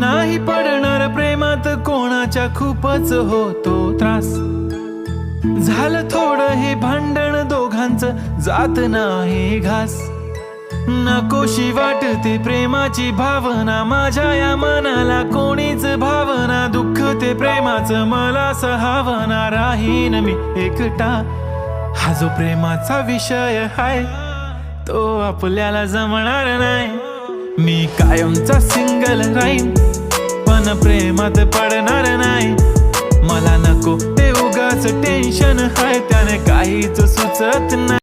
नाही पडणार प्रेमात कोणाच्या खूपच होतो त्रास। झालं थोडं हे भांडण दोघांचं जात नाही घास। नकोशी वाटते प्रेमाची भावना माझ्या या मनाला कोणीच भावना। दुःख ते प्रेमाचं मला सहावना राहीन मी एकटा। हा जो प्रेमाचा विषय हाय तो आपल्याला जमणार नाही। मी कायमचा सिंगल राहीन पण प्रेमात पडणार नाही। मला नको ते उगाच टेन्शन हाय त्याने काहीच सुचत नाही।